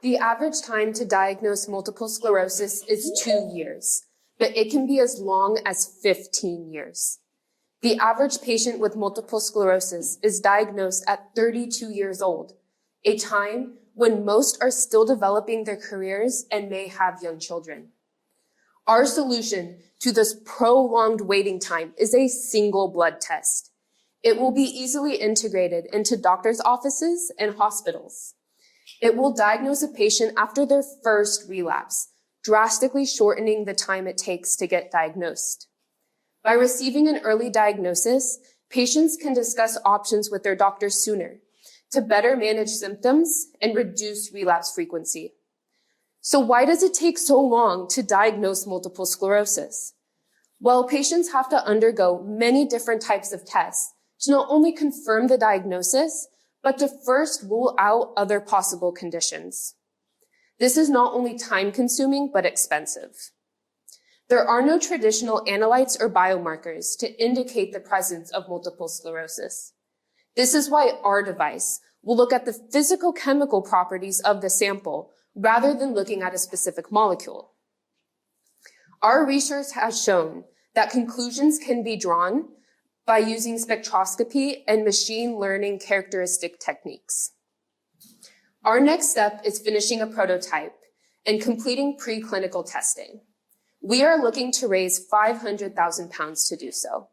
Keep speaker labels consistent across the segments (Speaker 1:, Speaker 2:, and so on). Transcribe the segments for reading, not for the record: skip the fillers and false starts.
Speaker 1: The average time to diagnose multiple sclerosis is 2 years, but it can be as long as 15 years. The average patient with multiple sclerosis is diagnosed at 32 years old, a time when most are still developing their careers and may have young children. Our solution to this prolonged waiting time is a single blood test. It will be easily integrated into doctors' offices and hospitals. It will diagnose a patient after their first relapse, drastically shortening the time it takes to get diagnosed. By receiving an early diagnosis, patients can discuss options with their doctor sooner to better manage symptoms and reduce relapse frequency. So why does it take so long to diagnose multiple sclerosis? Well, patients have to undergo many different types of tests to not only confirm the diagnosis, but to first rule out other possible conditions. This is not only time-consuming, but expensive. There are no traditional analytes or biomarkers to indicate the presence of multiple sclerosis. This is why our device will look at the physicochemical properties of the sample rather than looking at a specific molecule. Our research has shown that conclusions can be drawn by using spectroscopy and machine learning characteristic techniques. Our next step is finishing a prototype and completing preclinical testing. We are looking to raise 500,000 pounds to do so.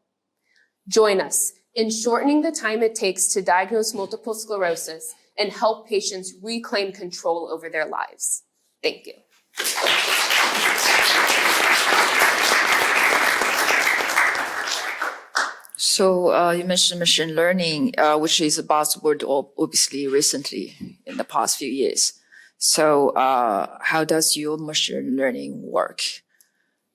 Speaker 1: Join us in shortening the time it takes to diagnose multiple sclerosis and help patients reclaim control over their lives. Thank you.
Speaker 2: So you mentioned machine learning, which is a buzzword obviously recently in the past few years. So how does your machine learning work?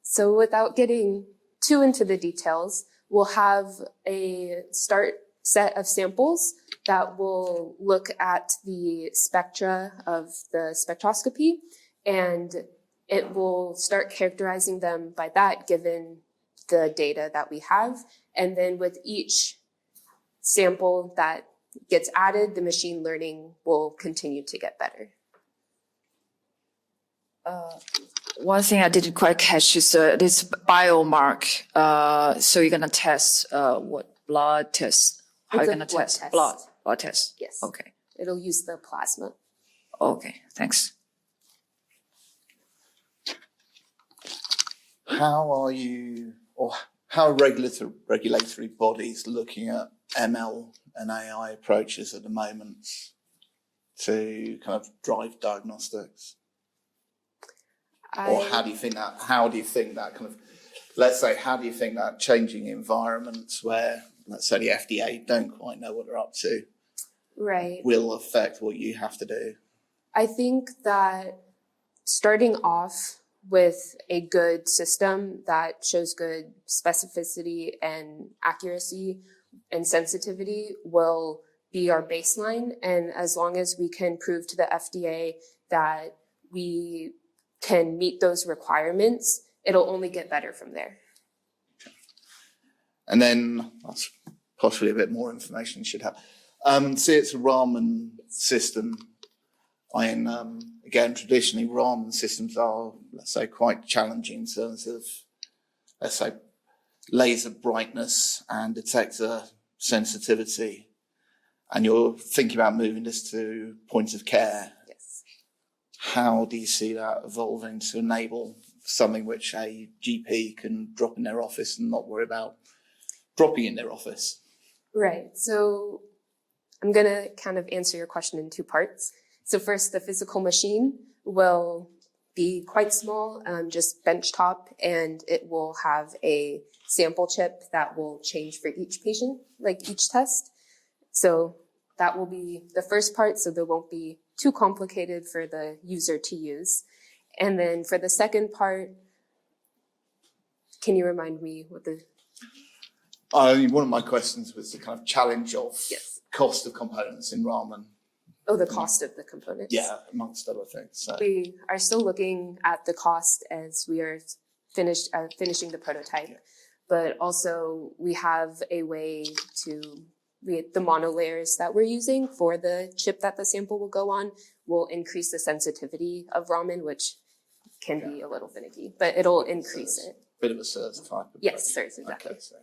Speaker 1: So without getting too into the details, we'll have a start set of samples that will look at the spectra of the spectroscopy, and it will start characterizing them by that given the data that we have. And then with each sample that gets added, the machine learning will continue to get better.
Speaker 2: One thing I didn't quite catch is this biomark. So you're going to test what blood test? How are you going to test? Blood test.
Speaker 1: Yes.
Speaker 2: Okay.
Speaker 1: It'll use the plasma.
Speaker 2: Okay. Thanks.
Speaker 3: How are you, or how are regulatory bodies looking at ML and AI approaches at the moment to kind of drive diagnostics? Or how do you think that kind of, let's say, how do you think that changing environments where, let's say, the FDA don't quite know what they're up to,
Speaker 1: right,
Speaker 3: will affect what you have to do?
Speaker 1: I think that starting off with a good system that shows good specificity and accuracy and sensitivity will be our baseline. And as long as we can prove to the FDA that we can meet those requirements, it'll only get better from there.
Speaker 3: Okay. And then that's possibly a bit more information you should have. See, it's a Raman system. Again, traditionally, Raman systems are, let's say, quite challenging in terms of, let's say, laser brightness and detector sensitivity. And you're thinking about moving this to point of care.
Speaker 1: Yes.
Speaker 3: How do you see that evolving to enable something which a GP can drop in their office and not worry about dropping in their office?
Speaker 1: Right. So I'm going to kind of answer your question in two parts. So first, the physical machine will be quite small, just benchtop, and it will have a sample chip that will change for each patient, like each test. So that will be the first part, so there won't be too complicated for the user to use. And then for the second part, can you remind me what the...
Speaker 3: One of my questions was the kind of challenge of
Speaker 1: Yes.
Speaker 3: cost of components in Raman.
Speaker 1: Oh, the cost of the components.
Speaker 3: Yeah, amongst other things. So.
Speaker 1: We are still looking at the cost as we are finishing the prototype, but also we have a way to the monolayers that we're using for the chip that the sample will go on. will increase the sensitivity of Raman, which can be a little finicky, but it'll increase it.
Speaker 3: Bit of a SIRS type of.
Speaker 1: Yes, SIRS, exactly.
Speaker 3: Okay, so